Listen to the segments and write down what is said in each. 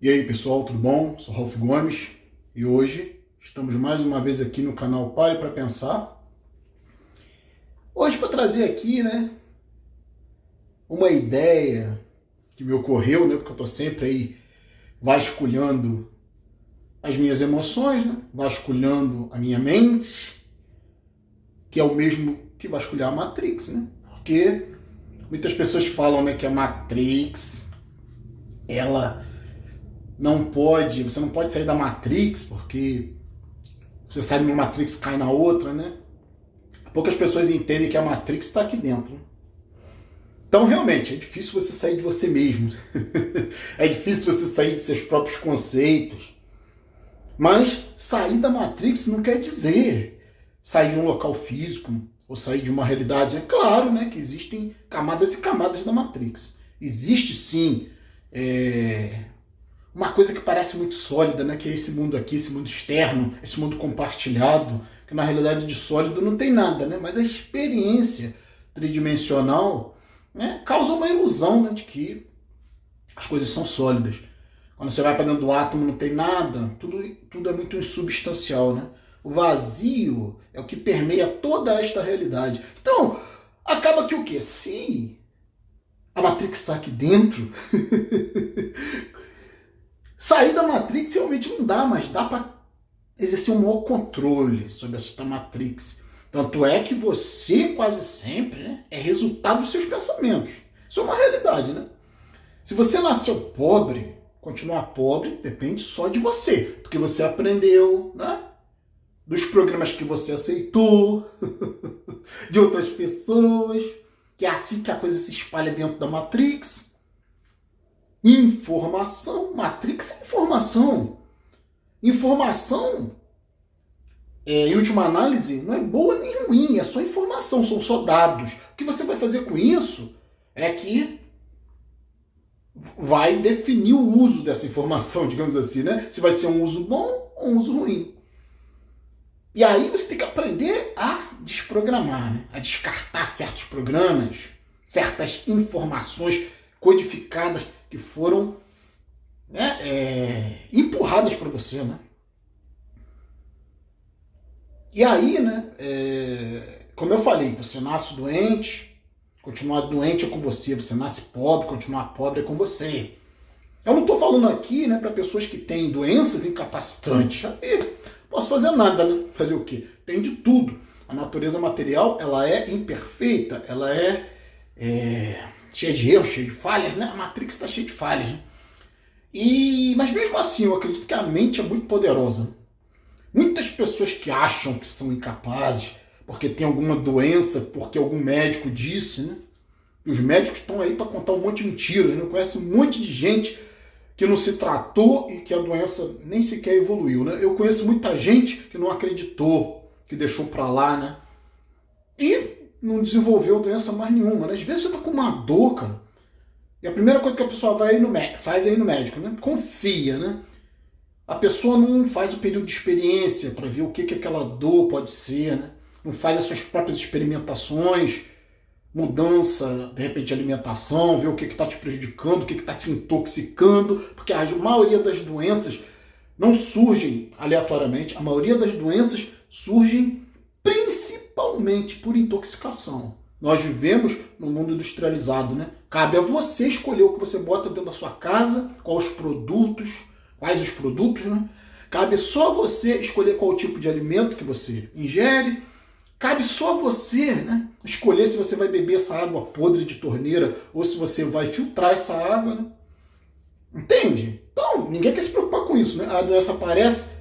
E aí pessoal, tudo bom? Sou Ralph Gomes e hoje estamos mais uma vez aqui no canal Pare para Pensar. Hoje para trazer aqui, uma ideia que me ocorreu, porque eu estou sempre aí vasculhando as minhas emoções, vasculhando a minha mente, que é o mesmo que vasculhar a Matrix, Porque muitas pessoas falam, que a Matrix, você não pode sair da Matrix, porque você sai de uma Matrix, cai na outra, Poucas pessoas entendem que a Matrix está aqui dentro. Então, realmente, é difícil você sair de você mesmo. É difícil você sair de seus próprios conceitos. Mas sair da Matrix não quer dizer sair de um local físico ou sair de uma realidade. É claro, que existem camadas e camadas da Matrix. Existe, sim, uma coisa que parece muito sólida, que é esse mundo aqui, esse mundo externo, esse mundo compartilhado, que na realidade de sólido não tem nada, mas a experiência tridimensional causa uma ilusão de que as coisas são sólidas. Quando você vai para dentro do átomo não tem nada, tudo é muito insubstancial. O vazio é o que permeia toda esta realidade. Então, acaba que o quê? Se a Matrix está aqui dentro, sair da Matrix realmente não dá, mas dá para exercer um maior controle sobre essa Matrix. Tanto é que você quase sempre é resultado dos seus pensamentos. Isso é uma realidade, Se você nasceu pobre, continuar pobre depende só de você, do que você aprendeu, dos programas que você aceitou, de outras pessoas, que é assim que a coisa se espalha dentro da Matrix. Informação, Matrix é informação. Informação, em última análise, não é boa nem ruim, é só informação, são só dados. O que você vai fazer com isso é que vai definir o uso dessa informação, digamos assim, Se vai ser um uso bom ou um uso ruim. E aí você tem que aprender a desprogramar, a descartar certos programas, certas informações codificadas que foram empurradas para você, E aí, como eu falei, você nasce doente, continuar doente é com você. Você nasce pobre, continuar pobre é com você. Eu não estou falando aqui para pessoas que têm doenças incapacitantes. Posso fazer nada, Fazer o quê? Tem de tudo. A natureza material, ela é imperfeita, ela é cheia de erros, cheia de falhas, A Matrix está cheia de falhas. Mas mesmo assim, eu acredito que a mente é muito poderosa. Muitas pessoas que acham que são incapazes, porque tem alguma doença, porque algum médico disse, E os médicos estão aí para contar um monte de mentira, Eu conheço um monte de gente que não se tratou e que a doença nem sequer evoluiu, Eu conheço muita gente que não acreditou, que deixou para lá, E não desenvolveu doença mais nenhuma, Às vezes você tá com uma dor, cara, e a primeira coisa que a pessoa faz é ir no médico, Confia, A pessoa não faz o período de experiência para ver o que aquela dor pode ser, Não faz as suas próprias experimentações, mudança, de repente, de alimentação, ver o que está te prejudicando, o que está te intoxicando, porque a maioria das doenças não surgem aleatoriamente, a maioria das doenças surgem principalmente por intoxicação. Nós vivemos num mundo industrializado, Cabe a você escolher o que você bota dentro da sua casa, quais os produtos, Cabe só você escolher qual tipo de alimento que você ingere, cabe só você escolher se você vai beber essa água podre de torneira ou se você vai filtrar essa água. Entende? Então, ninguém quer se preocupar com isso. A doença aparece,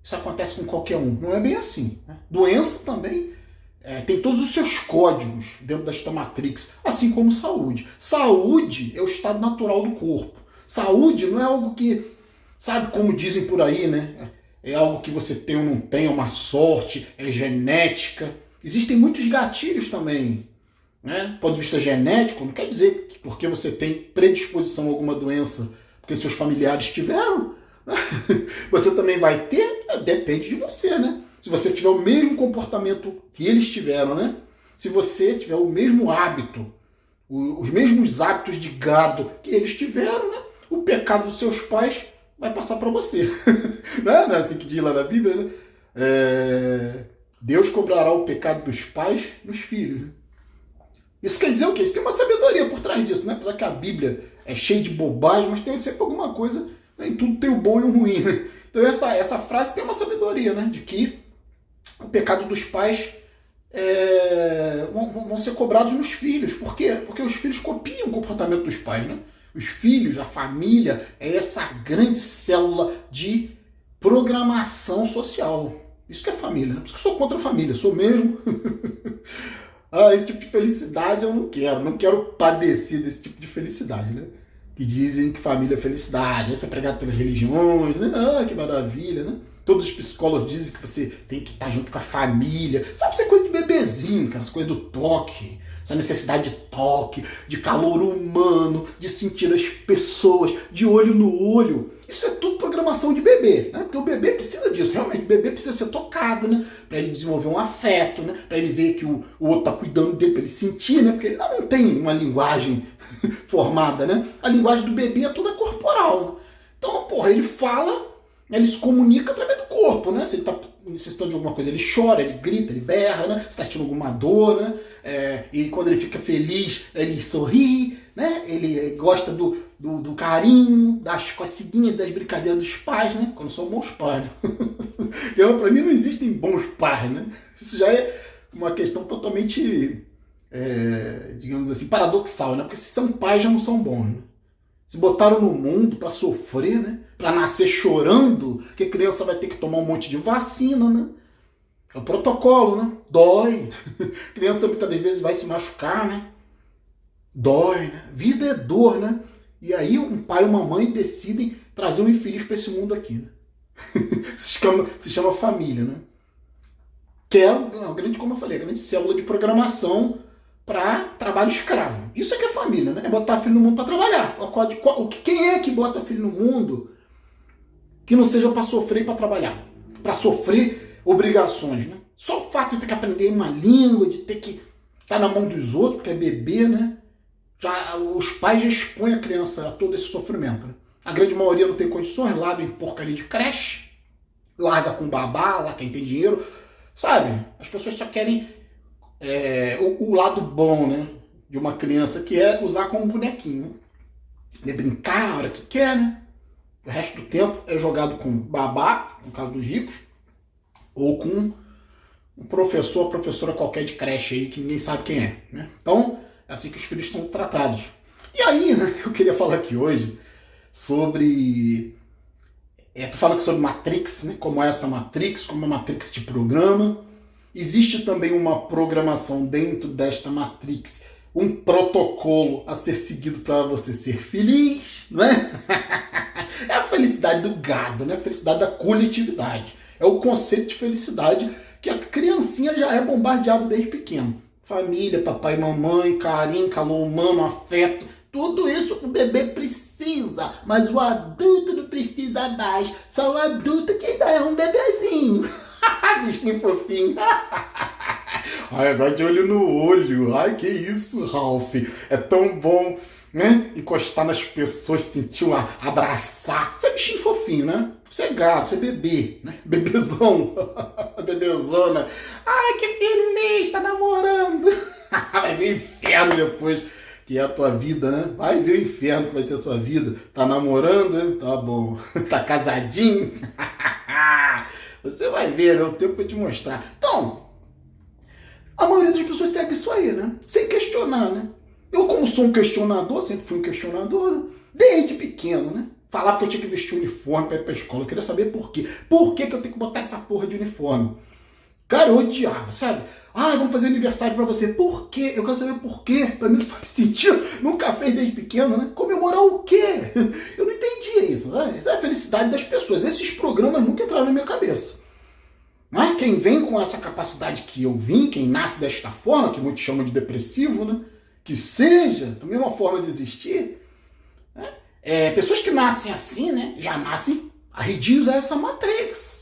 isso acontece com qualquer um. Não é bem assim. Doença também tem todos os seus códigos dentro desta Matrix, assim como saúde. Saúde é o estado natural do corpo. Saúde não é algo que, sabe como dizem por aí, É algo que você tem ou não tem, é uma sorte, é genética. Existem muitos gatilhos também. Do ponto de vista genético, não quer dizer que porque você tem predisposição a alguma doença, porque seus familiares tiveram, você também vai ter, depende de você, Se você tiver o mesmo comportamento que eles tiveram, Se você tiver o mesmo hábito, os mesmos hábitos de gado que eles tiveram, o pecado dos seus pais vai passar para você. Não é assim que diz lá na Bíblia, né? Deus cobrará o pecado dos pais nos filhos. Né? Isso quer dizer o quê? Isso tem uma sabedoria por trás disso, né? Apesar que a Bíblia é cheia de bobagem, mas tem sempre alguma coisa, né? Em tudo tem o bom e o ruim. Né? Então essa frase tem uma sabedoria, né? De que o pecado dos pais vão ser cobrados nos filhos. Por quê? Porque os filhos copiam o comportamento dos pais, né? Os filhos, a família, é essa grande célula de programação social. Isso que é família, né? Por isso que eu sou contra a família, sou mesmo. Esse tipo de felicidade eu não quero. Não quero padecer desse tipo de felicidade, né? Que dizem que família é felicidade. Isso é pregado pelas religiões, né? Que maravilha, né? Todos os psicólogos dizem que você tem que estar junto com a família. Sabe, isso é coisa de bebezinho, cara. Essa coisa do toque. Essa necessidade de toque, de calor humano, de sentir as pessoas, de olho no olho. Isso é tudo programação de bebê, né? Porque o bebê precisa disso, realmente. O bebê precisa ser tocado, né? Para ele desenvolver um afeto, né? Para ele ver que o outro tá cuidando dele, para ele sentir, né? Porque ele não tem uma linguagem formada, né? A linguagem do bebê é toda corporal, né? Então, porra, ele fala, ele se comunica através do corpo, né? Se ele tá necessitando de alguma coisa, ele chora, ele grita, ele berra, né? Se está sentindo alguma dor, né? E quando ele fica feliz, ele sorri, né? Ele gosta do carinho, das coceguinhas, das brincadeiras dos pais, né? Quando são bons pais, né? Para mim não existem bons pais, né? Isso já é uma questão totalmente, digamos assim, paradoxal, né? Porque se são pais, já não são bons, né? Se botaram no mundo para sofrer, né? Para nascer chorando, que a criança vai ter que tomar um monte de vacina, né? É o protocolo, né? Dói. A criança muitas vezes vai se machucar, né? Dói, né? Vida é dor, né? E aí um pai e uma mãe decidem trazer um infeliz para esse mundo aqui, né? se chama família, né? Que é a grande, como eu falei, a grande célula de programação para trabalho escravo. Isso é que é família, né? É botar filho no mundo para trabalhar. Quem é que bota filho no mundo que não seja para sofrer e para trabalhar? Para sofrer obrigações, né? Só o fato de ter que aprender uma língua, de ter que estar na mão dos outros, porque é bebê, né? Os pais já expõem a criança a todo esse sofrimento. Né? A grande maioria não tem condições, larga em porcaria de creche, larga com babá, lá quem tem dinheiro. Sabe? As pessoas só querem o lado bom, né, de uma criança, que é usar como bonequinho. Ele brincar a hora que quer, né? O resto do tempo é jogado com babá, no caso dos ricos, ou com um professor ou professora qualquer de creche aí, que ninguém sabe quem é. Né? Então, é assim que os filhos são tratados. E aí, né, eu queria falar aqui hoje sobre... tô falando aqui sobre Matrix, né? Como é essa Matrix, como é a Matrix de programa. Existe também uma programação dentro desta Matrix, um protocolo a ser seguido para você ser feliz, né? É a felicidade do gado, né? A felicidade da coletividade. É o conceito de felicidade que a criancinha já é bombardeada desde pequeno. Família, papai e mamãe, carinho, calor humano, afeto. Tudo isso o bebê precisa, mas o adulto não precisa mais. Só o adulto que ainda é um bebezinho. Bichinho fofinho. Ai, agora de olho no olho. Ai, que isso, Ralph. É tão bom, né? Encostar nas pessoas, sentir, abraçar. Você é bichinho fofinho, né? Você é gato, você é bebê, né? Bebezão. Bebezona. Ai, que feliz, tá namorando. Vai ver o inferno depois, que é a tua vida, né? Vai ver o inferno que vai ser a sua vida. Tá namorando, né? Tá bom. Tá casadinho? Você vai ver, né? O tempo vai te mostrar. Então, a maioria das pessoas segue isso aí, né? Sem questionar, né? Eu, como sou um questionador, sempre fui um questionador, né? Desde pequeno, né? Falava que eu tinha que vestir uniforme pra ir pra escola. Eu queria saber por quê. Por que eu tenho que botar essa porra de uniforme? Cara, eu odiava, sabe? Vamos fazer aniversário pra você. Por quê? Eu quero saber por quê. Pra mim não faz sentido. Nunca fez desde pequeno, né? Comemorar o quê? Eu não entendia isso, né? Isso é a felicidade das pessoas. Esses programas nunca entraram na minha cabeça. Mas quem vem com essa capacidade que eu vim, quem nasce desta forma, que muitos chamam de depressivo, né? Que seja também uma forma de existir, né? Pessoas que nascem assim, né? Já nascem arredios a essa Matrix.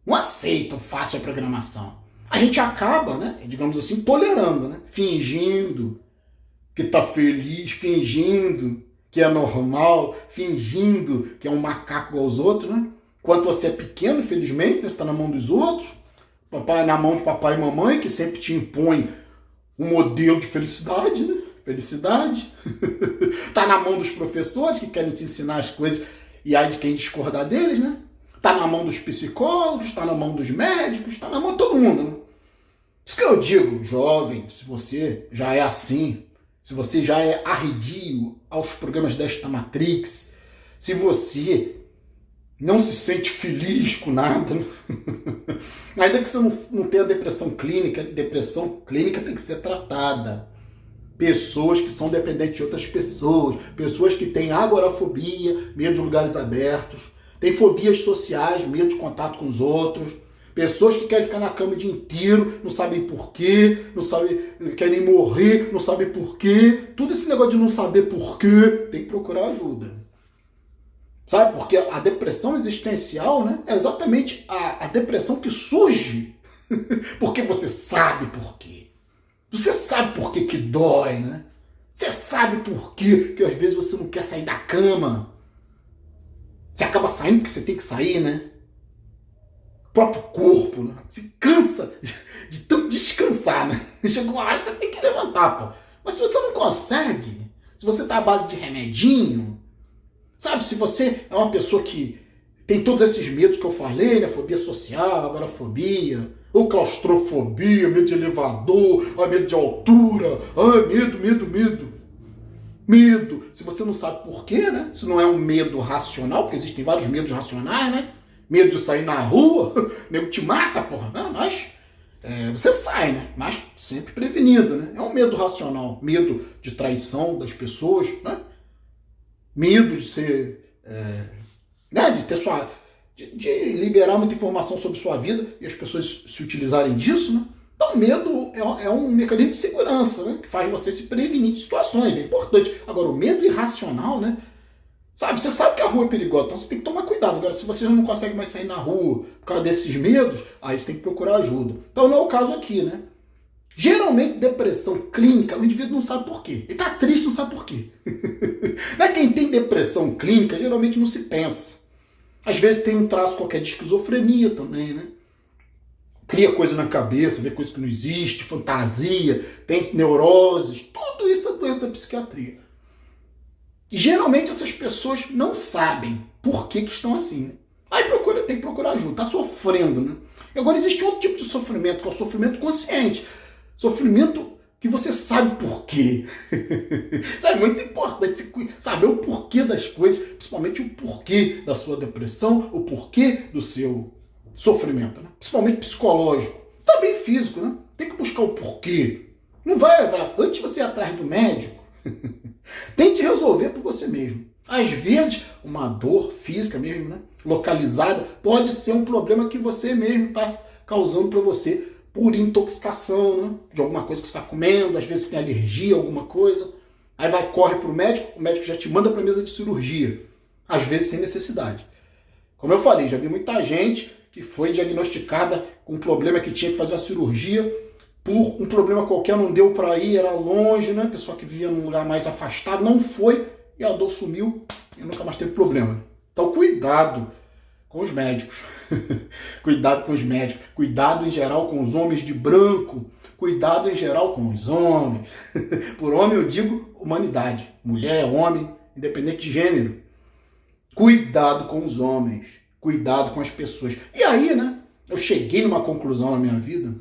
Não aceitam fácil a programação. A gente acaba, né, digamos assim, tolerando, né, fingindo que tá feliz, fingindo que é normal, fingindo que é um macaco igual aos outros, né? Quando você é pequeno, infelizmente, né? Você está na mão dos outros, papai na mão de papai e mamãe, que sempre te impõe um modelo de felicidade, né? Felicidade. Tá na mão dos professores que querem te ensinar as coisas e aí de quem discordar deles, né? Tá na mão dos psicólogos, tá na mão dos médicos, tá na mão de todo mundo, né? Isso que eu digo, jovem, se você já é assim, se você já é arredio aos programas desta Matrix, se você não se sente feliz com nada, né? Ainda que você não tenha depressão clínica tem que ser tratada. Pessoas que são dependentes de outras pessoas, pessoas que têm agorafobia, medo de lugares abertos, têm fobias sociais, medo de contato com os outros, pessoas que querem ficar na cama o dia inteiro, não sabem porquê, não sabem, querem morrer, não sabem porquê. Tudo esse negócio de não saber porquê, tem que procurar ajuda. Sabe? Porque a depressão existencial, né, é exatamente a depressão que surge porque você sabe porquê. Você sabe por que dói, né? Você sabe por que às vezes você não quer sair da cama. Você acaba saindo porque você tem que sair, né? O próprio corpo, né? Se cansa de tanto descansar, né? Chega uma hora que você tem que levantar, pô. Mas se você não consegue, se você tá à base de remedinho, sabe? Se você é uma pessoa que tem todos esses medos que eu falei, né? Fobia social, agorafobia, ou claustrofobia, medo de elevador, medo de altura, medo. Medo. Se você não sabe por quê, né? Se não é um medo racional, porque existem vários medos racionais, né? Medo de sair na rua, o nego te mata, porra. Não, mas você sai, né? Mas sempre prevenido, né? É um medo racional. Medo de traição das pessoas, né? Medo de ser... né? De ter sua... De liberar muita informação sobre sua vida e as pessoas se utilizarem disso, né? Então, o medo é um mecanismo de segurança, né? Que faz você se prevenir de situações, é importante. Agora, o medo irracional, né? Sabe, você sabe que a rua é perigosa, então você tem que tomar cuidado. Agora, se você não consegue mais sair na rua por causa desses medos, aí você tem que procurar ajuda. Então, não é o caso aqui, né? Geralmente, depressão clínica, o indivíduo não sabe por quê. Ele tá triste, não sabe por quê. Né? Quem tem depressão clínica, geralmente não se pensa. Às vezes tem um traço qualquer de esquizofrenia também, né? Cria coisa na cabeça, vê coisa que não existe, fantasia, tem neuroses, tudo isso é doença da psiquiatria. E geralmente essas pessoas não sabem por que estão assim, né? Aí tem que procurar ajuda, tá sofrendo, né? E agora existe outro tipo de sofrimento, que é o sofrimento consciente. Sofrimento que você sabe por quê. Sabe, muito importante saber o porquê das coisas, principalmente o porquê da sua depressão, o porquê do seu sofrimento, né? Principalmente psicológico, também físico, né? Tem que buscar o porquê. Não vai, antes de você ir atrás do médico, tente resolver por você mesmo. Às vezes, uma dor física mesmo, né? Localizada, pode ser um problema que você mesmo está causando para você por intoxicação, né? De alguma coisa que você está comendo, às vezes tem alergia a alguma coisa. Aí corre para o médico já te manda para a mesa de cirurgia. Às vezes sem necessidade. Como eu falei, já vi muita gente que foi diagnosticada com um problema que tinha que fazer uma cirurgia, por um problema qualquer, não deu para ir, era longe, né? Pessoa que vivia num lugar mais afastado, não foi, e a dor sumiu e nunca mais teve problema. Então cuidado com os médicos. Cuidado com os médicos. Cuidado em geral com os homens de branco. Cuidado em geral com os homens. Por homem eu digo humanidade. Mulher, homem, independente de gênero. Cuidado com os homens. Cuidado com as pessoas. E aí, né? Eu cheguei numa conclusão na minha vida.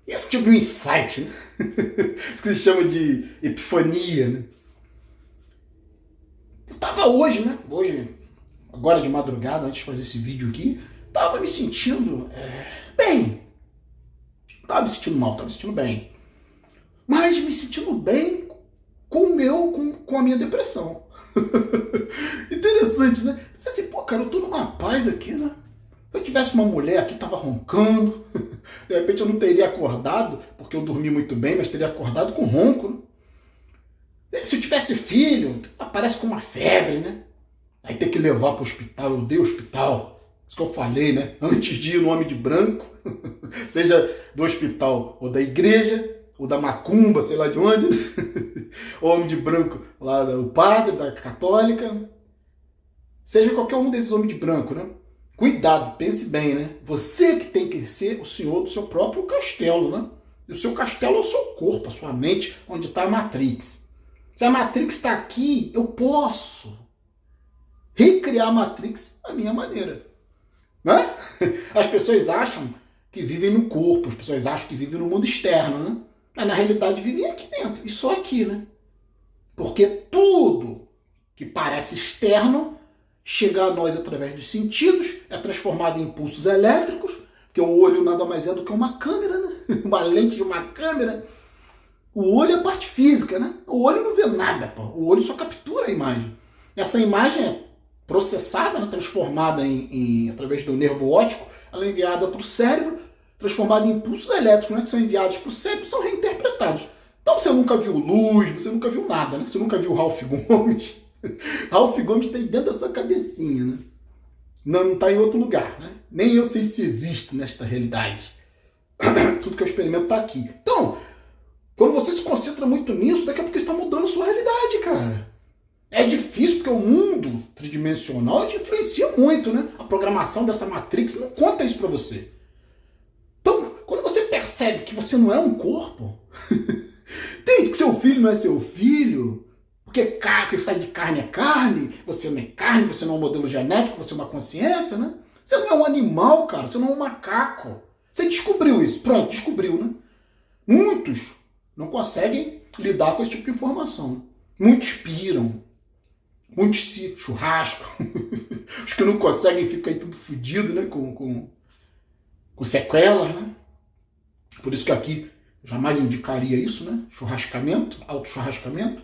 Isso tive um insight, né? Isso que se chama de epifania, né? Eu tava hoje, né? Hoje, agora de madrugada, antes de fazer esse vídeo aqui, tava me sentindo bem. Tava me sentindo mal, tava me sentindo bem. Mas me sentindo bem com a minha depressão. Interessante, né? Pensei assim, pô, cara, eu tô numa paz aqui, né? Se eu tivesse uma mulher aqui, tava roncando, de repente eu não teria acordado, porque eu dormi muito bem, mas teria acordado com ronco, né? Se eu tivesse filho, aparece com uma febre, né? Aí tem que levar para o hospital, eu odeio hospital. Isso que eu falei, né? Antes de ir no homem de branco, seja do hospital ou da igreja, ou da macumba, sei lá de onde, o homem de branco, lá o padre da católica, seja qualquer um desses homens de branco, né? Cuidado, pense bem, né? Você que tem que ser o senhor do seu próprio castelo, né? E o seu castelo é o seu corpo, a sua mente, onde está a Matrix. Se a Matrix está aqui, eu posso recriar a Matrix da minha maneira. Né? As pessoas acham que vivem no corpo, as pessoas acham que vivem no mundo externo, né? Mas na realidade vivem aqui dentro, e só aqui, né? Porque tudo que parece externo chega a nós através dos sentidos, é transformado em impulsos elétricos, porque o olho nada mais é do que uma câmera, né? Uma lente de uma câmera. O olho é a parte física, né? O olho não vê nada, pô. O olho só captura a imagem. Essa imagem é processada, né? Transformada através do nervo óptico, ela é enviada para o cérebro, transformada em impulsos elétricos, né? Que são enviados para o cérebro e são reinterpretados. Então você nunca viu luz, você nunca viu nada, né? Você nunca viu Ralph Gomes. Ralph Gomes está dentro da sua cabecinha, né? Não está em outro lugar, né? Nem eu sei se existe nesta realidade. Tudo que eu experimento está aqui. Então, quando você se concentra muito nisso, daqui a pouco você está mudando a sua realidade, cara. É difícil porque o mundo tridimensional te influencia muito, né? A programação dessa Matrix não conta isso para você. Então, quando você percebe que você não é um corpo, entende que seu filho não é seu filho, porque que sai de carne é carne, você não é carne, você não é um modelo genético, você é uma consciência, né? Você não é um animal, cara, você não é um macaco. Você descobriu isso, pronto, descobriu, né? Muitos não conseguem lidar com esse tipo de informação. Muitos piram, muitos se churrascam. Os que não conseguem ficam aí tudo fodido, né? Com sequelas, né? Por isso que aqui jamais indicaria isso, né? Churrascamento, auto-churrascamento.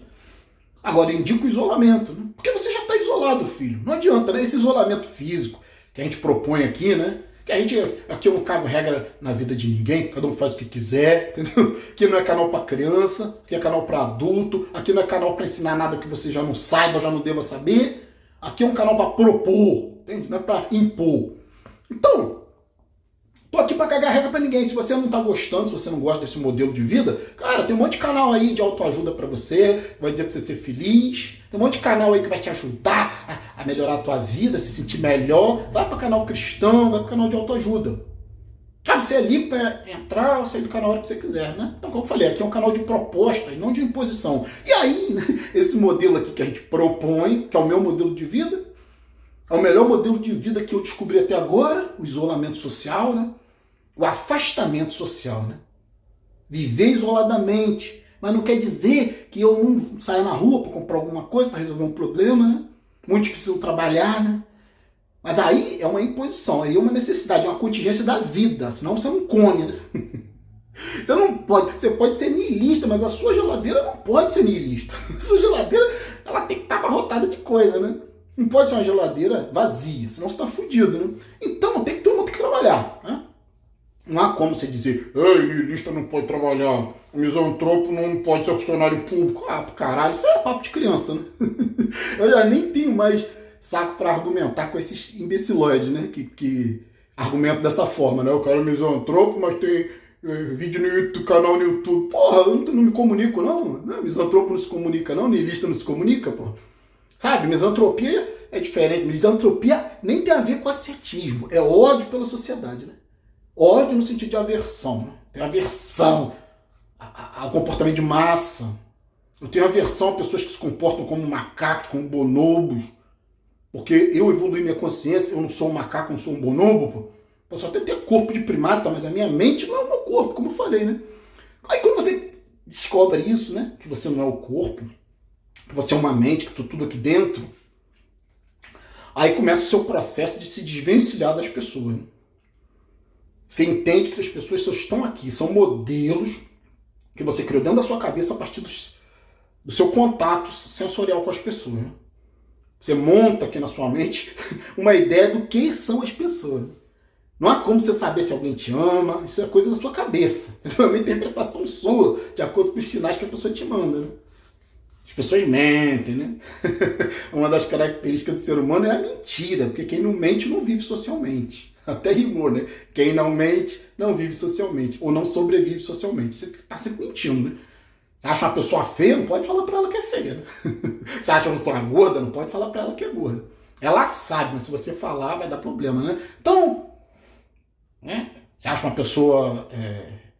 Agora, indico o isolamento, né? Porque você já está isolado, filho. Não adianta, né? Esse isolamento físico que a gente propõe aqui, né? Que a gente, aqui eu não cago regra na vida de ninguém, cada um faz o que quiser, entendeu? Aqui não é canal para criança, aqui é canal para adulto, aqui não é canal para ensinar nada que você já não saiba, já não deva saber. Aqui é um canal para propor, entende? Não é para impor. Então, tô aqui para cagar regra para ninguém. Se você não tá gostando, se você não gosta desse modelo de vida, cara, tem um monte de canal aí de autoajuda para você, vai dizer para você ser feliz. Tem um monte de canal aí que vai te ajudar a melhorar a tua vida, se sentir melhor. Vai para canal cristão, vai para canal de autoajuda. Sabe, você é livre para entrar ou sair do canal a hora que você quiser, né? Então, como eu falei, aqui é um canal de proposta e não de imposição. E aí, né, esse modelo aqui que a gente propõe, que é o meu modelo de vida, é o melhor modelo de vida que eu descobri até agora, o isolamento social, né? O afastamento social, né? Viver isoladamente. Mas não quer dizer que eu não saia na rua para comprar alguma coisa, para resolver um problema, né? Muitos precisam trabalhar, né? Mas aí é uma imposição, aí é uma necessidade, é uma contingência da vida, senão você não come, né? Você não pode, você pode ser niilista, mas a sua geladeira não pode ser niilista. A sua geladeira, ela tem que estar abarrotada de coisa, né? Não pode ser uma geladeira vazia, senão você está fudido, né? Então tem que todo mundo tem que trabalhar, né? Não há como você dizer, ei, niilista não pode trabalhar, o misantropo não pode ser funcionário público. Ah, pro caralho, isso é papo de criança, né? Eu já nem tenho mais saco para argumentar com esses imbecilóides, né? Que argumentam dessa forma, né? O cara é misantropo, mas tem vídeo no YouTube, canal no YouTube. Porra, eu não me comunico, não. Né? Misantropo não se comunica, não. Niilista não se comunica, porra. Sabe, misantropia é diferente. Misantropia nem tem a ver com ascetismo. É ódio pela sociedade, né? Ódio no sentido de aversão. Né? Tem aversão ao comportamento de massa. Eu tenho aversão a pessoas que se comportam como macacos, como bonobos. Porque eu evolui minha consciência, eu não sou um macaco, não sou um bonobo. Pô. Posso até ter corpo de primata, mas a minha mente não é o meu corpo, como eu falei, né? Aí quando você descobre isso, né? Que você não é o corpo, que você é uma mente, que tudo aqui dentro, aí começa o seu processo de se desvencilhar das pessoas. Né? Você entende que as pessoas só estão aqui, são modelos que você criou dentro da sua cabeça a partir do seu contato sensorial com as pessoas. Né? Você monta aqui na sua mente uma ideia do que são as pessoas. Não há como você saber se alguém te ama, isso é coisa da sua cabeça. É uma interpretação sua, de acordo com os sinais que a pessoa te manda. Né? As pessoas mentem, né? Uma das características do ser humano é a mentira, porque quem não mente não vive socialmente. Até rimou, né? Quem não mente, não vive socialmente. Ou não sobrevive socialmente. Você tá sempre mentindo, né? Você acha uma pessoa feia, não pode falar pra ela que é feia, né? Você acha uma pessoa gorda, não pode falar pra ela que é gorda. Ela sabe, mas se você falar, vai dar problema, né? Então, né? Você acha uma pessoa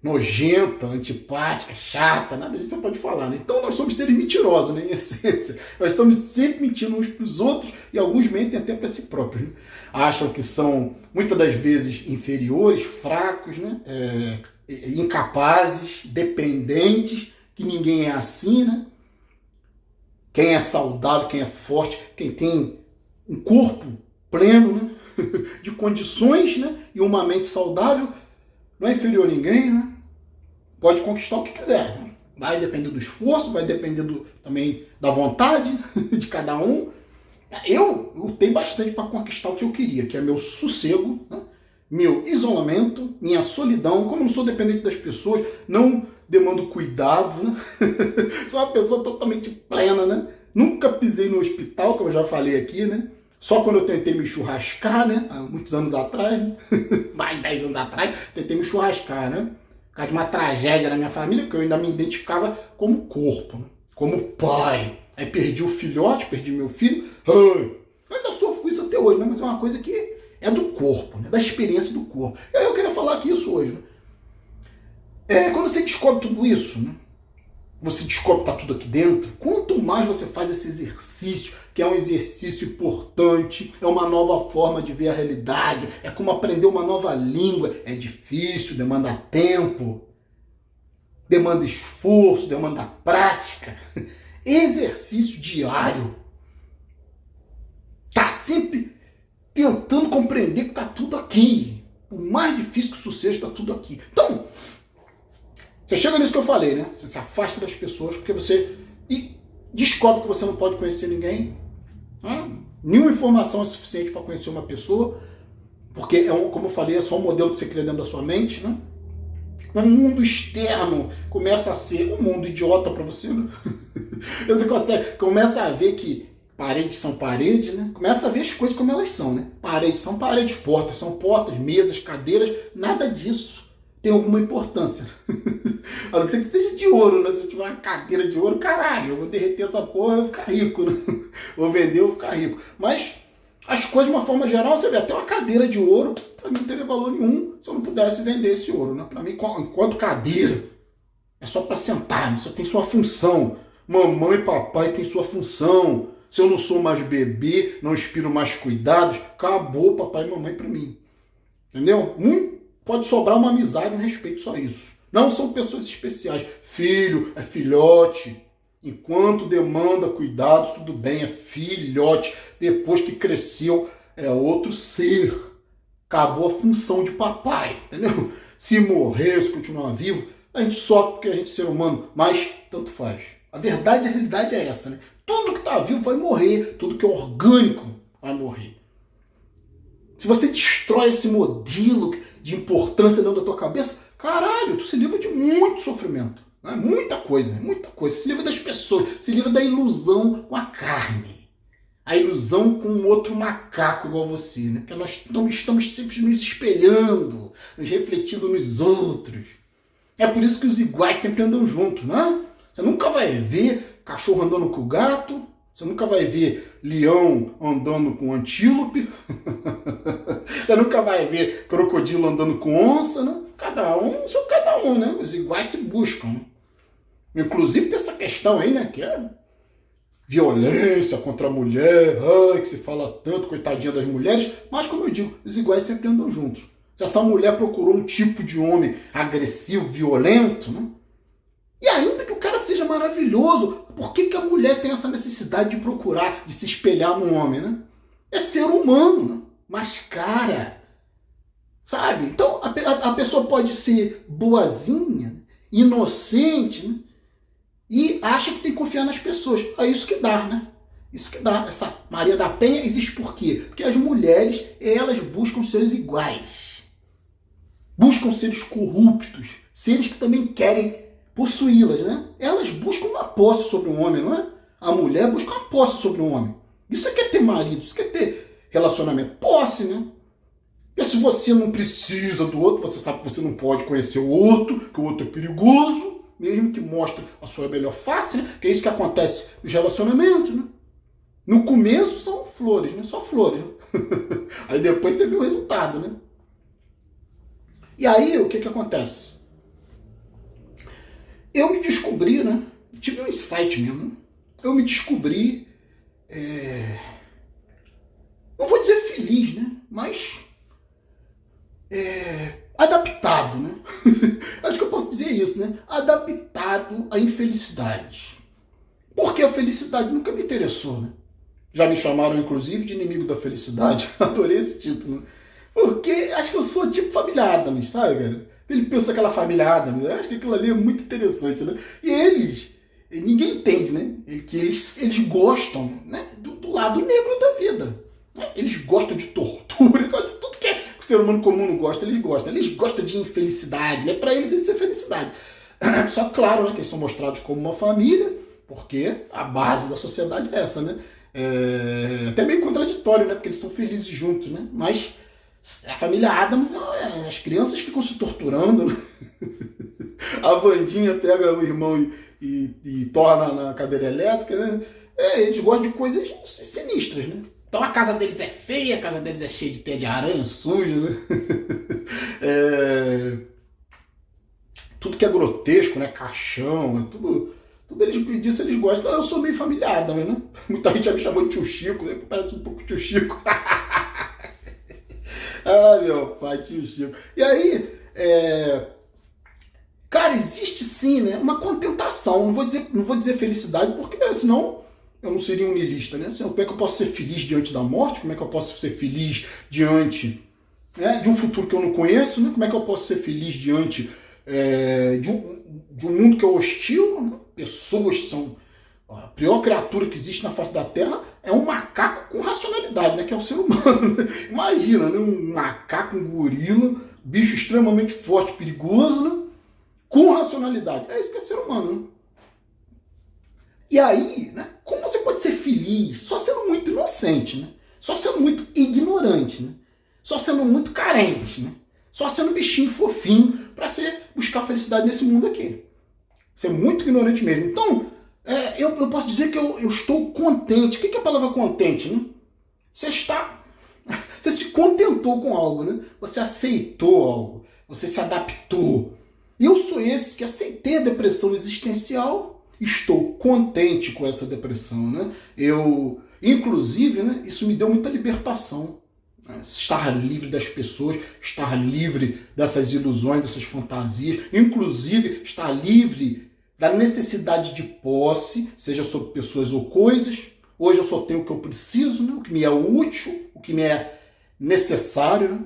nojenta, antipática, chata, nada disso você pode falar, né? Então nós somos seres mentirosos, né? Em essência. Nós estamos sempre mentindo uns para os outros e alguns mentem até para si próprios, né? Acham que são, muitas das vezes, inferiores, fracos, né? Incapazes, dependentes, que ninguém é assim, né? Quem é saudável, quem é forte, quem tem um corpo pleno, né? De condições, né? E uma mente saudável, não é inferior a ninguém, né? Pode conquistar o que quiser. Né? Vai depender do esforço, vai depender também da vontade de cada um. Eu lutei bastante para conquistar o que eu queria, que é meu sossego, né? Meu isolamento, minha solidão. Como eu não sou dependente das pessoas, não demando cuidado, né? Sou uma pessoa totalmente plena, né? Nunca pisei no hospital, como eu já falei aqui, né? Só quando eu tentei me churrascar, né? Há muitos anos atrás, né? Mais 10 anos atrás, tentei me churrascar, né? Por causa de uma tragédia na minha família, porque eu ainda me identificava como corpo, né? Como pai. Aí perdi o filhote, perdi meu filho. Eu ainda sofro com isso até hoje, né? Mas é uma coisa que é do corpo, né? Da experiência do corpo. E aí eu queria falar aqui isso hoje, né? Quando você descobre tudo isso, né? Você descobre que está tudo aqui dentro, quanto mais você faz esse exercício, que é um exercício importante, é uma nova forma de ver a realidade, é como aprender uma nova língua, é difícil, demanda tempo, demanda esforço, demanda prática, exercício diário, está sempre tentando compreender que está tudo aqui, por mais difícil que isso seja, está tudo aqui. Então, você chega nisso que eu falei, né? Você se afasta das pessoas porque você descobre que você não pode conhecer ninguém. Né? Nenhuma informação é suficiente para conhecer uma pessoa, porque, como eu falei, é só um modelo que você cria dentro da sua mente. Né? O mundo externo começa a ser um mundo idiota para você. Né? Você começa a ver que paredes são paredes, né? Começa a ver as coisas como elas são. Né? Paredes são paredes, portas são portas, mesas, cadeiras, nada disso tem alguma importância. A não ser que seja de ouro, né? Se eu tiver uma cadeira de ouro, caralho, eu vou derreter essa porra e vou ficar rico, né? Vou vender, eu vou ficar rico. Mas as coisas, de uma forma geral, você vê até uma cadeira de ouro, pra mim não teria valor nenhum se eu não pudesse vender esse ouro, né? Pra mim, enquanto cadeira, é só pra sentar, né? Só tem sua função. Mamãe e papai tem sua função. Se eu não sou mais bebê, não inspiro mais cuidados, acabou papai e mamãe pra mim. Entendeu? Pode sobrar uma amizade em respeito só a isso. Não são pessoas especiais. Filho é filhote. Enquanto demanda cuidados, tudo bem, é filhote. Depois que cresceu, é outro ser. Acabou a função de papai, entendeu? Se morrer, se continuar vivo, a gente sofre porque a gente é ser humano, mas tanto faz. A realidade é essa, né? Tudo que está vivo vai morrer, tudo que é orgânico vai morrer. Se você destrói esse modelo de importância dentro da tua cabeça, caralho, tu se livra de muito sofrimento. Né? Muita coisa. Se livra das pessoas, se livra da ilusão com a carne. A ilusão com um outro macaco igual você. Né? Porque nós estamos sempre nos espelhando, nos refletindo nos outros. É por isso que os iguais sempre andam juntos. Né? Você nunca vai ver cachorro andando com o gato. Você nunca vai ver leão andando com antílope. Você nunca vai ver crocodilo andando com onça, né? Cada um, né? Os iguais se buscam. Né? Inclusive tem essa questão aí, né? Que é violência contra a mulher, que se fala tanto, coitadinha das mulheres. Mas, como eu digo, os iguais sempre andam juntos. Se essa mulher procurou um tipo de homem agressivo, violento, né? E ainda que o cara seja maravilhoso, por que a mulher tem essa necessidade de procurar, de se espelhar num homem, né? É ser humano, né? Mas, cara, sabe? Então, a pessoa pode ser boazinha, inocente, né? E acha que tem que confiar nas pessoas. É isso que dá, né? Isso que dá. Essa Maria da Penha existe por quê? Porque as mulheres, elas buscam seres iguais. Buscam seres corruptos. Seres que também querem possuí-las, né? Elas buscam uma posse sobre um homem, não é? A mulher busca uma posse sobre um homem. Isso é que é ter marido, isso que é ter relacionamento. Posse, né? E se você não precisa do outro, você sabe que você não pode conhecer o outro, que o outro é perigoso, mesmo que mostre a sua melhor face, né? Que é isso que acontece nos relacionamentos, né? No começo são flores, né? Só flores. Né? Aí depois você vê o resultado, né? E aí, o que que acontece? Eu me descobri, né? Tive um insight mesmo. Né? Eu me descobri, não vou dizer feliz, né? Mas adaptado, né? Acho que eu posso dizer isso, né? Adaptado à infelicidade. Porque a felicidade nunca me interessou, né? Já me chamaram, inclusive, de inimigo da felicidade. Adorei esse título, né? Porque acho que eu sou tipo família Addams, sabe, cara? Ele pensa aquela família Addams, eu acho que aquilo ali é muito interessante, né? E ninguém entende, né? Que eles gostam, né? Do lado negro da vida. Né? Eles gostam de tortura, gostam de tudo que o ser humano comum não gosta, eles gostam. Eles gostam de infelicidade, né? Pra eles isso é felicidade. Só que, claro, né? Que eles são mostrados como uma família, porque a base da sociedade é essa, né? Até meio contraditório, né? Porque eles são felizes juntos, né? Mas a família Addams, as crianças ficam se torturando, né? A Wandinha pega o irmão e torna na cadeira elétrica, né? Eles gostam de coisas sinistras, né? Então a casa deles é feia, a casa deles é cheia de teia de aranha, suja, né? Tudo que é grotesco, né? Caixão, tudo disso eles gostam. Eu sou meio familiar, né? Muita gente já me chamou de tio Chico, né? Parece um pouco tio Chico. Ah, meu pai, tio Chico. E aí, cara, existe sim, né? Uma contentação. Não vou dizer felicidade, porque senão eu não seria um niilista, né? Como é que eu posso ser feliz diante da morte? Como é que eu posso ser feliz diante de um futuro que eu não conheço? Né? Como é que eu posso ser feliz diante de um mundo que é hostil? Né? Pessoas são... A pior criatura que existe na face da Terra é um macaco com racionalidade, né? Que é o ser humano. Imagina, né? Um macaco, um gorila, bicho extremamente forte, perigoso, né? Com racionalidade. É isso que é ser humano, né? E aí, né? Como você pode ser feliz só sendo muito inocente, né? Só sendo muito ignorante, né? Só sendo muito carente, né? Só sendo bichinho fofinho para buscar felicidade nesse mundo aqui. Você é muito ignorante mesmo. Então, eu posso dizer que eu estou contente. O que é a palavra contente, né? Você se contentou com algo, né? Você aceitou algo. Você se adaptou. E eu sou esse que aceitei a depressão existencial. Estou contente com essa depressão, né? Inclusive, né, isso me deu muita libertação. Né? Estar livre das pessoas, estar livre dessas ilusões, dessas fantasias. Inclusive, estar livre da necessidade de posse, seja sobre pessoas ou coisas. Hoje eu só tenho o que eu preciso, né? O que me é útil, o que me é necessário, né?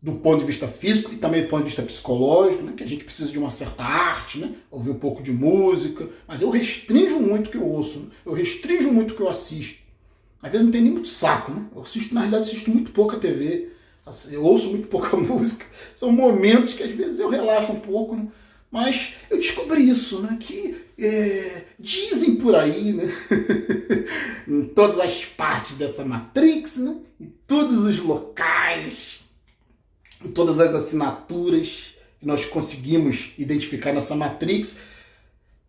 Do ponto de vista físico e também do ponto de vista psicológico, né? Que a gente precisa de uma certa arte, né? Ouvir um pouco de música, mas eu restringo muito o que eu ouço, né? Eu restringo muito o que eu assisto. Às vezes não tem nem muito saco, né? Na realidade, assisto muito pouca TV, eu ouço muito pouca música. São momentos que às vezes eu relaxo um pouco, né? Mas eu descobri isso, né? Que dizem por aí, né? Em todas as partes dessa Matrix, né? Em todos os locais, em todas as assinaturas que nós conseguimos identificar nessa Matrix,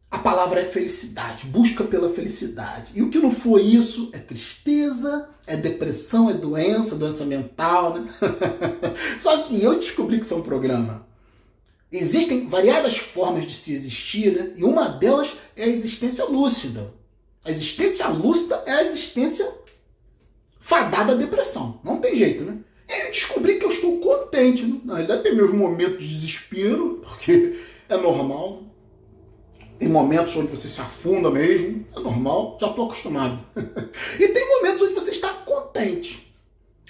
a palavra é felicidade, busca pela felicidade. E o que não foi isso é tristeza, é depressão, é doença mental, né? Só que eu descobri que isso é um programa. Existem variadas formas de se existir, né? E uma delas é a existência lúcida. A existência lúcida é a existência fadada à depressão. Não tem jeito, né? Eu descobri que eu estou contente, né? Na realidade tem meus momentos de desespero, porque é normal. Tem momentos onde você se afunda mesmo, é normal, já estou acostumado. E tem momentos onde você está contente.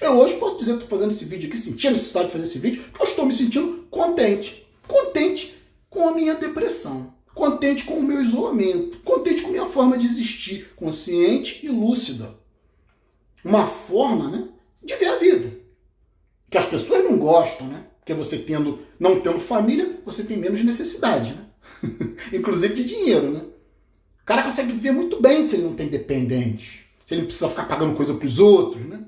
Eu hoje posso dizer que estou fazendo esse vídeo aqui, senti a necessidade de fazer esse vídeo, porque eu estou me sentindo contente. Contente com a minha depressão, contente com o meu isolamento, contente com a minha forma de existir, consciente e lúcida. Uma forma, né, de ver a vida. Que as pessoas não gostam, né? Porque você não tendo família, você tem menos necessidade, né? Inclusive de dinheiro, né? O cara consegue viver muito bem se ele não tem dependentes, se ele não precisa ficar pagando coisa para os outros, né?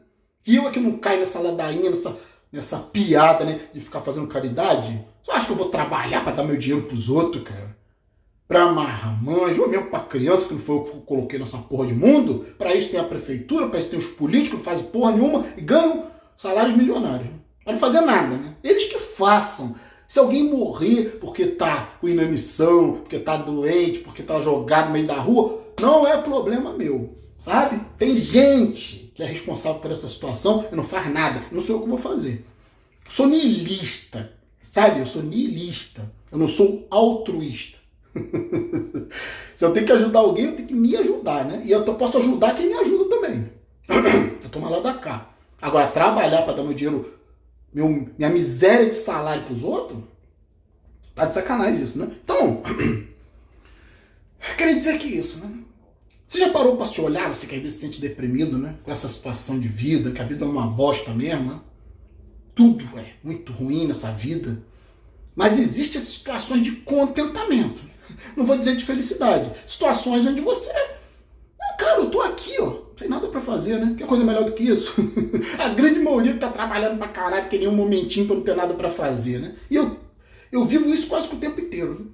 E eu aqui não caio nessa ladainha, nessa nessa piada, né, de ficar fazendo caridade? Você acha que eu vou trabalhar para dar meu dinheiro pros outros, cara? Pra marmanjo, ou mesmo pra criança, que não foi eu que coloquei nessa porra de mundo? Pra isso tem a prefeitura, pra isso tem os políticos, que não fazem porra nenhuma e ganham salários milionários. Não podem fazer nada, né? Eles que façam. Se alguém morrer porque tá com inanição, porque tá doente, porque tá jogado no meio da rua, não é problema meu, sabe? Tem gente que é responsável por essa situação e não faz nada. Não sou eu que vou fazer. Eu sou niilista, sabe? Eu sou niilista. Eu não sou altruísta. Se eu tenho que ajudar alguém, eu tenho que me ajudar, né? E eu posso ajudar quem me ajuda também. Eu tô lá da cá. Agora, trabalhar para dar meu dinheiro, minha miséria de salário pros outros, tá de sacanagem isso, né? Então, eu queria dizer que isso, né? Você já parou para se olhar, você que às vezes se sente deprimido, né? Com essa situação de vida, que a vida é uma bosta mesmo, né? Tudo é muito ruim nessa vida. Mas existem situações de contentamento. Não vou dizer de felicidade. Situações onde você... cara, eu tô aqui, ó. Não tem nada pra fazer, né? Que coisa melhor do que isso? A grande maioria tá trabalhando pra caralho, que nem um momentinho pra não ter nada pra fazer, né? E eu vivo isso quase que o tempo inteiro, né?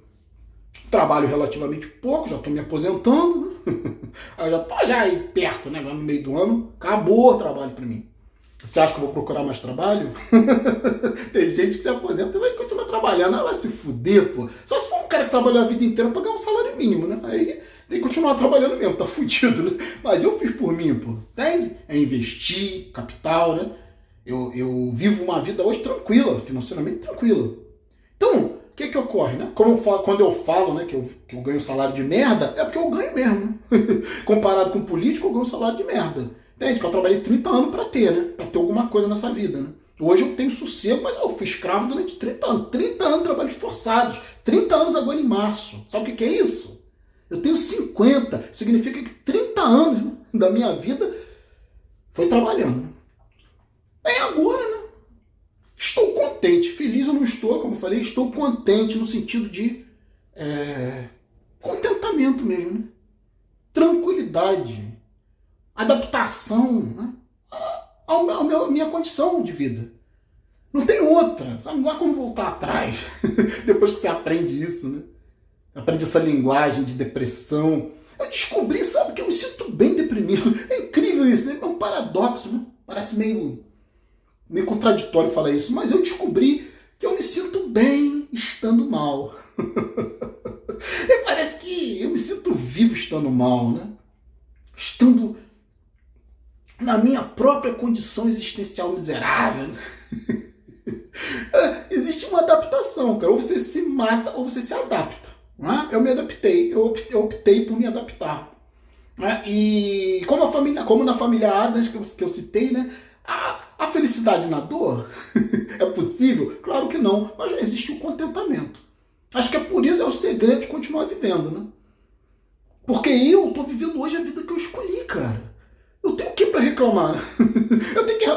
Trabalho relativamente pouco, já tô me aposentando, né? Eu já tô aí perto, né? No meio do ano, acabou o trabalho pra mim. Você acha que eu vou procurar mais trabalho? Tem gente que se aposenta e vai continuar trabalhando. Ah, vai se fuder, pô. Só se for um cara que trabalhou a vida inteira pra ganhar um salário mínimo, né? Aí tem que continuar trabalhando mesmo, tá fudido, né? Mas eu fiz por mim, pô. Entende? É investir, capital, né? Eu vivo uma vida hoje tranquila, financeiramente tranquila. Então, o que ocorre, né? Quando eu falo, né, que eu ganho um salário de merda, é porque eu ganho mesmo. Comparado com um político, eu ganho um salário de merda. Entende? Que eu trabalhei 30 anos para ter, né? Para ter alguma coisa nessa vida, né? Hoje eu tenho sossego, mas eu fui escravo durante 30 anos. 30 anos de trabalhos forçados. 30 anos agora em março. Sabe o que é isso? Eu tenho 50. Significa que 30 anos, né, da minha vida foi trabalhando. É agora, né? Estou contente. Feliz eu não estou, como eu falei. Estou contente no sentido de contentamento mesmo, né? Tranquilidade. Adaptação, né, à minha condição de vida. Não tem outra, sabe? Não há como voltar atrás. Depois que você aprende isso, né? Aprende essa linguagem de depressão. Eu descobri, sabe, que eu me sinto bem deprimido. É incrível isso, né? É um paradoxo, né? Parece meio contraditório falar isso, mas eu descobri que eu me sinto bem estando mal. E parece que eu me sinto vivo estando mal, né? Estando na minha própria condição existencial miserável. Existe uma adaptação, cara. Ou você se mata ou você se adapta. Né? Eu me adaptei. Eu optei por me adaptar. Né? E como na família Adams, que eu citei, né? A felicidade na dor é possível? Claro que não. Mas já existe o contentamento. Acho que é por isso, é o segredo de continuar vivendo, né? Porque eu tô vivendo hoje a vida que eu escolhi, cara. Eu tenho o que para reclamar?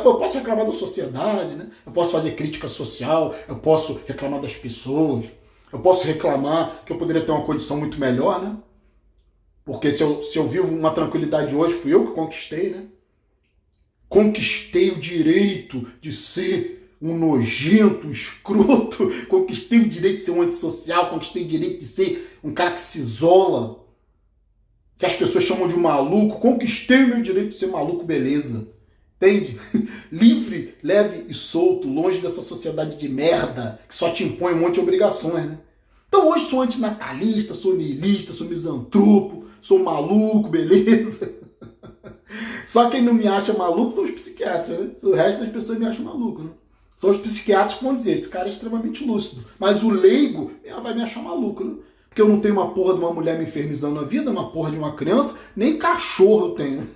Eu posso reclamar da sociedade, né? Eu posso fazer crítica social, eu posso reclamar das pessoas, eu posso reclamar que eu poderia ter uma condição muito melhor, né? Porque se eu vivo uma tranquilidade hoje, fui eu que conquistei, né? Conquistei o direito de ser um nojento, um escroto, conquistei o direito de ser um antissocial, conquistei o direito de ser um cara que se isola, que as pessoas chamam de maluco. Conquistei o meu direito de ser maluco, beleza. Entende? Livre, leve e solto, longe dessa sociedade de merda que só te impõe um monte de obrigações, né? Então hoje sou antinatalista, sou niilista, sou misantropo, sou maluco, beleza? Só quem não me acha maluco são os psiquiatras, né? O resto das pessoas me acham maluco, né? São os psiquiatras que vão dizer, esse cara é extremamente lúcido. Mas o leigo vai me achar maluco, né? Porque eu não tenho uma porra de uma mulher me infernizando a vida, uma porra de uma criança, nem cachorro eu tenho.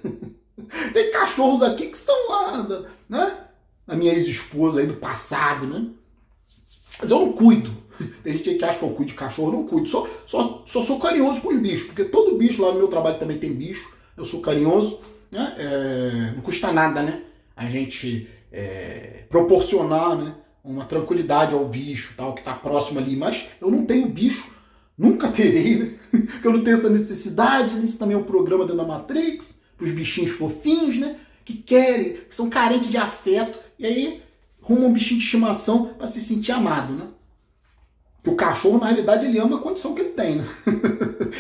Tem cachorros aqui que são lá, né? A minha ex-esposa aí do passado, né? Mas eu não cuido. Tem gente aí que acha que eu cuido de cachorro, eu não cuido. Só sou carinhoso com os bichos, porque todo bicho lá no meu trabalho também tem bicho. Eu sou carinhoso, né? Não custa nada, né? A gente proporcionar, né, uma tranquilidade ao bicho, tal, que está próximo ali. Mas eu não tenho bicho. Nunca terei, né? Porque eu não tenho essa necessidade, né? Isso também é um programa dentro da Matrix, para os bichinhos fofinhos, né? Que querem, que são carentes de afeto. E aí, arruma um bichinho de estimação para se sentir amado, né? Que o cachorro, na realidade, ele ama a condição que ele tem, né?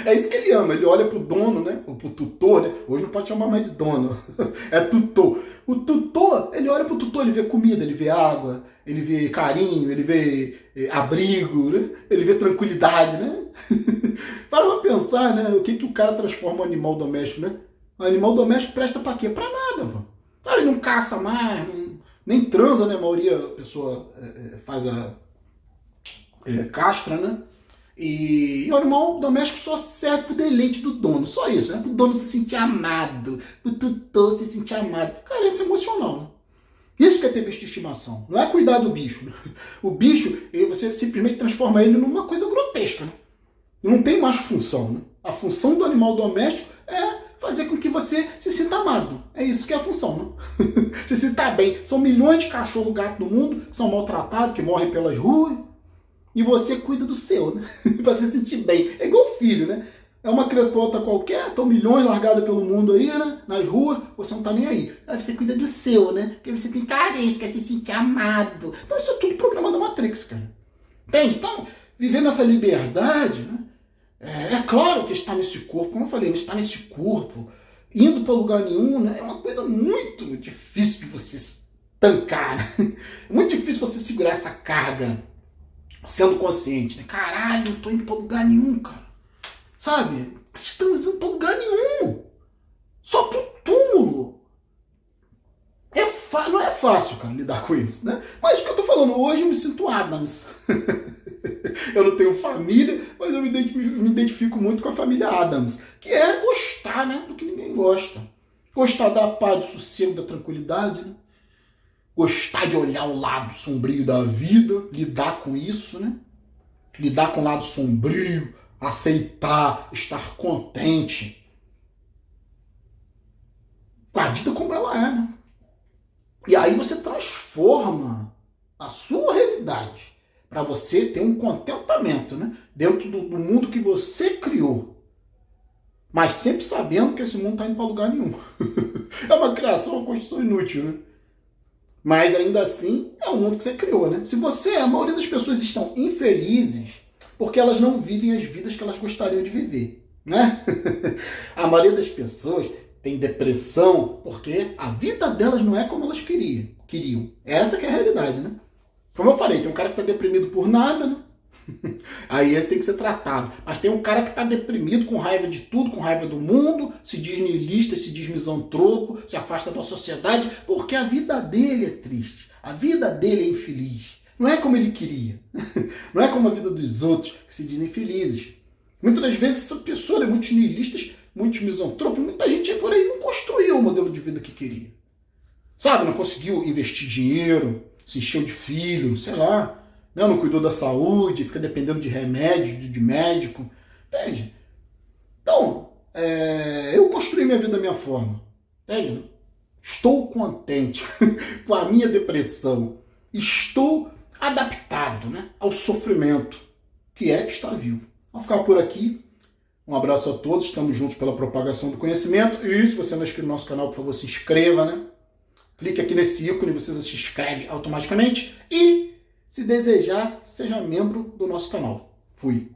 É isso que ele ama. Ele olha pro dono, né? Ou pro tutor, né? Hoje não pode chamar mais de dono. É tutor. O tutor, ele olha pro tutor, ele vê comida, ele vê água, ele vê carinho, ele vê abrigo, né? Ele vê tranquilidade, né? Para pra pensar, né? O que o cara transforma o animal doméstico, né? O animal doméstico presta pra quê? Pra nada, pô. Ele não caça mais, nem transa, né? A maioria da pessoa faz castra, né? E o animal doméstico só serve pro deleite do dono, só isso, né? Pro dono se sentir amado, pro tutor se sentir amado. Cara, isso é emocional, né? Isso que é ter bicho de estimação, não é cuidar do bicho. Né? O bicho, você simplesmente transforma ele numa coisa grotesca, né? Não tem mais função, né? A função do animal doméstico é fazer com que você se sinta amado. É isso que é a função, né? Se sinta bem. São milhões de cachorro, gato no mundo que são maltratados, que morrem pelas ruas. E você cuida do seu, né? Pra se sentir bem. É igual filho, né? É uma criança outra qualquer, estão milhões largadas pelo mundo aí, né? Nas ruas, você não tá nem aí. Aí você cuida do seu, né? Porque você tem carência, quer se sentir amado. Então isso é tudo programa da Matrix, cara. Entende? Então, vivendo essa liberdade, né? É claro que está nesse corpo, como eu falei, está nesse corpo, indo para lugar nenhum, né? É uma coisa muito difícil de você tancar, né? É muito difícil você segurar essa carga sendo consciente, né? Caralho, não tô indo pra lugar nenhum, cara. Sabe? Estamos indo pra lugar nenhum. Só pro túmulo. Não é fácil, cara, lidar com isso, né? Mas o que eu tô falando, hoje eu me sinto Adams. Eu não tenho família, mas eu me identifico muito com a família Adams. Que é gostar, né? Do que ninguém gosta. Gostar da paz, do sossego, da tranquilidade, né? Gostar de olhar o lado sombrio da vida, lidar com isso, né? Lidar com o lado sombrio, aceitar, estar contente com a vida como ela é, né? E aí você transforma a sua realidade para você ter um contentamento, né? Dentro do mundo que você criou. Mas sempre sabendo que esse mundo está indo para lugar nenhum. É uma criação, uma construção inútil, né? Mas ainda assim, é o mundo que você criou, né? Se você, a maioria das pessoas estão infelizes porque elas não vivem as vidas que elas gostariam de viver, né? A maioria das pessoas tem depressão porque a vida delas não é como elas queriam. Essa que é a realidade, né? Como eu falei, tem um cara que tá deprimido por nada, né? Aí esse tem que ser tratado. Mas tem um cara que está deprimido, com raiva de tudo, com raiva do mundo, se diz niilista, se diz misantropo, se afasta da sociedade, porque a vida dele é triste, a vida dele é infeliz. Não é como ele queria. Não é como a vida dos outros, que se dizem felizes. Muitas das vezes essa pessoa, muitos niilistas, muitos misantropos, muita gente por aí não construiu o modelo de vida que queria. Sabe, não conseguiu investir dinheiro, se encheu de filho, sei lá. Não cuidou da saúde, fica dependendo de remédio, de médico, entende? Então, eu construí minha vida da minha forma, entende? Estou contente com a minha depressão, estou adaptado, né, ao sofrimento, que é estar vivo. Vou ficar por aqui, um abraço a todos, estamos juntos pela propagação do conhecimento, e se você não é inscrito no nosso canal, por favor, se inscreva, né? Clique aqui nesse ícone, você se inscreve automaticamente, e se desejar, seja membro do nosso canal. Fui.